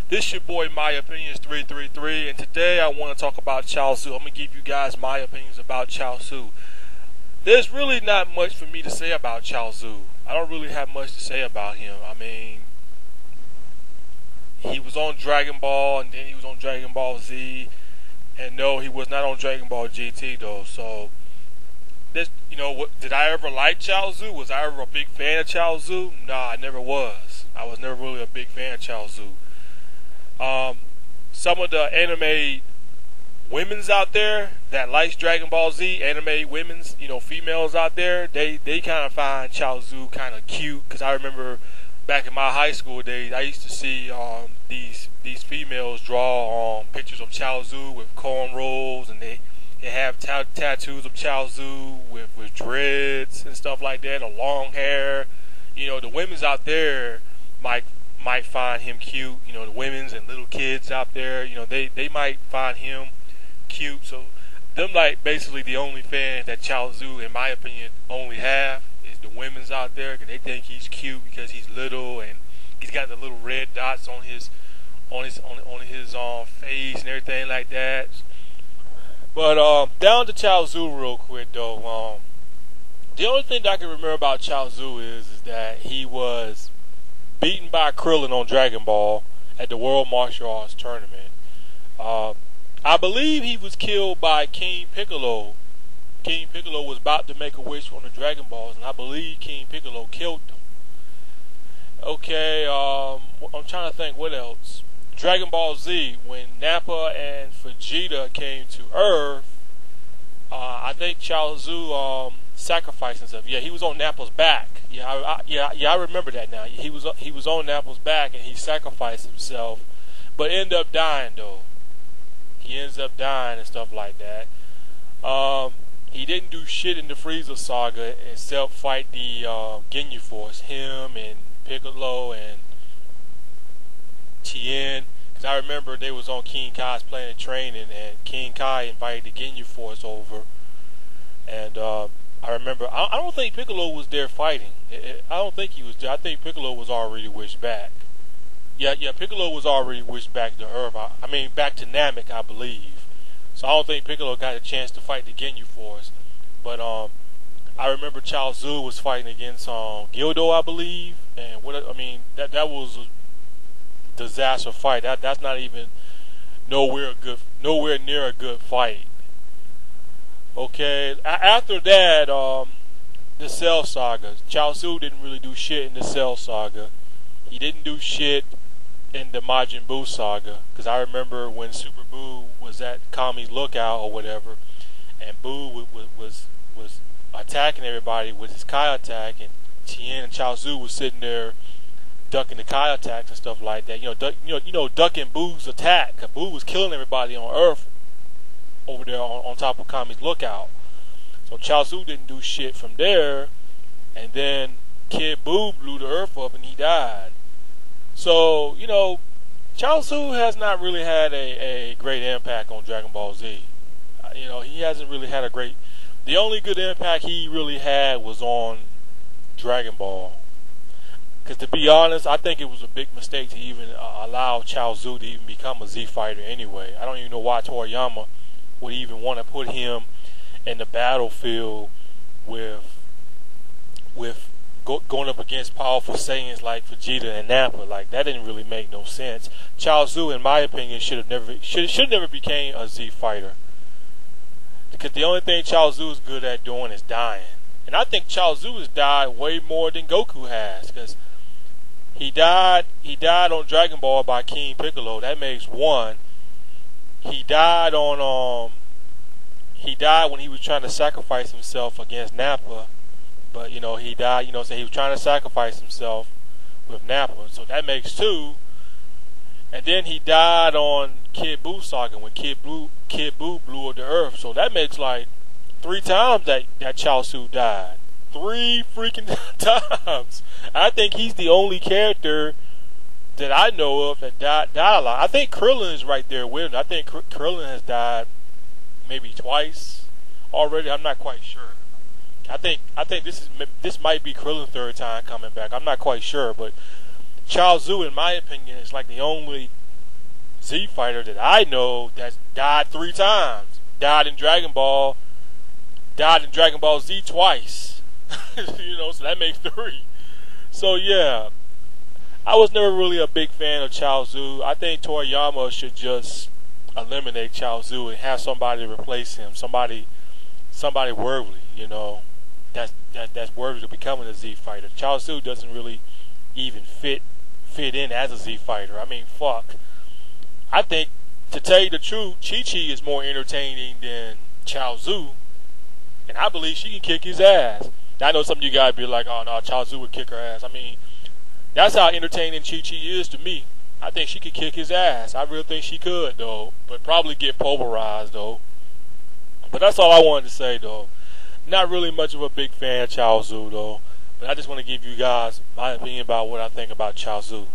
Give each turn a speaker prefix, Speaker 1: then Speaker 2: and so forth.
Speaker 1: This your boy My Opinions 333, and today I want to talk about chiaotzu. I'm gonna give you guys my opinions about chiaotzu. There's really not much for me to say about chiaotzu. I don't really have much to say about him. I mean, he was on Dragon Ball, and then he was on Dragon Ball Z, and no, he was not on Dragon Ball GT though. So, this, what did I ever like chiaotzu? Was I ever a big fan of chiaotzu? Nah, I never was. I was never really a big fan of chiaotzu. Some of the anime women's out there that likes Dragon Ball Z, anime women's, females out there, they kind of find chiaotzu kind of cute. Because I remember back in my high school days, I used to see these females draw pictures of chiaotzu with cornrows, and they have tattoos of chiaotzu with dreads and stuff like that, or long hair. The women's out there might find him cute. The women's and little kids out there, they might find him cute. So them like basically the only fans that chiaotzu, in my opinion, only have is the women's out there, because they think he's cute because he's little and he's got the little red dots on his face and everything like that. But down to chiaotzu real quick though. The only thing that I can remember about chiaotzu is that he was beaten by Krillin on Dragon Ball at the World Martial Arts Tournament. I believe he was killed by King Piccolo. King Piccolo was about to make a wish on the Dragon Balls, and I believe King Piccolo killed him. Okay, I'm trying to think what else. Dragon Ball Z, when Nappa and Vegeta came to Earth, I think chiaotzu sacrificed himself. Yeah, he was on Nappa's back. I remember that now. He was on Nappa's back and he sacrificed himself, but ended up dying though. He ends up dying and stuff like that. He didn't do shit in the Frieza saga except fight the Ginyu Force. Him and Piccolo and Tien. Because I remember they was on King Kai's planet training, and King Kai invited the Ginyu Force over. And I remember, I don't think Piccolo was there fighting. I don't think he was there. I think Piccolo was already wished back. Yeah, Piccolo was already wished back to Earth. I mean, back to Namek, I believe. So I don't think Piccolo got a chance to fight the Ginyu Force. But I remember chiaotzu was fighting against Gildo, I believe. And that was a disaster fight. That's not even nowhere near a good fight. Okay, after that, the Cell Saga. Chiaotzu didn't really do shit in the Cell Saga. He didn't do shit in the Majin Buu Saga, because I remember when Super Buu was at Kami's lookout or whatever, and Buu was attacking everybody with his Kai attack, and Tien and Chiaotzu was sitting there ducking the Kai attacks and stuff like that. Ducking Buu's attack. Cause Buu was killing everybody on Earth over there on top of Kami's lookout. So chiaotzu didn't do shit from there, and then Kid Buu blew the Earth up and he died. So, chiaotzu has not really had a great impact on Dragon Ball Z. He hasn't really had a great... The only good impact he really had was on Dragon Ball. Because to be honest, I think it was a big mistake to even allow chiaotzu to even become a Z fighter anyway. I don't even know why Toriyama would even want to put him in the battlefield with going up against powerful Saiyans like Vegeta and Nappa. Like, that didn't really make no sense. Chiaotzu, in my opinion, should never became a Z fighter, because the only thing Chiaotzu is good at doing is dying. And I think Chiaotzu has died way more than Goku has, because he died on Dragon Ball by King Piccolo. That makes one. He died when he was trying to sacrifice himself against Nappa. But, he died, he was trying to sacrifice himself with Nappa. So that makes two. And then he died on Kid Buu Saga when Kid Buu blew up the Earth. So that makes like 3 times that chiaotzu died. 3 freaking times. I think he's the only character that I know of that died a lot. I think Krillin is right there with him. I think Krillin has died maybe twice already. I'm not quite sure. I think this might be Krillin's 3rd time coming back. I'm not quite sure, but chiaotzu, in my opinion, is like the only Z fighter that I know that's died 3 times. Died in Dragon Ball. Died in Dragon Ball Z twice. So that makes 3. So yeah, I was never really a big fan of Chiaotzu. I think Toriyama should just eliminate Chiaotzu and have somebody replace him. Somebody worthy, that's worthy of becoming a Z fighter. Chiaotzu doesn't really even fit in as a Z fighter. I mean, fuck. I think, to tell you the truth, Chi-Chi is more entertaining than Chiaotzu, and I believe she can kick his ass. Now, I know some of you guys be like, oh no, Chiaotzu would kick her ass. I mean, that's how entertaining Chi-Chi is to me. I think she could kick his ass. I really think she could, though, but probably get pulverized, though. But that's all I wanted to say, though. Not really much of a big fan of Chiaotzu, though, but I just want to give you guys my opinion about what I think about Chiaotzu.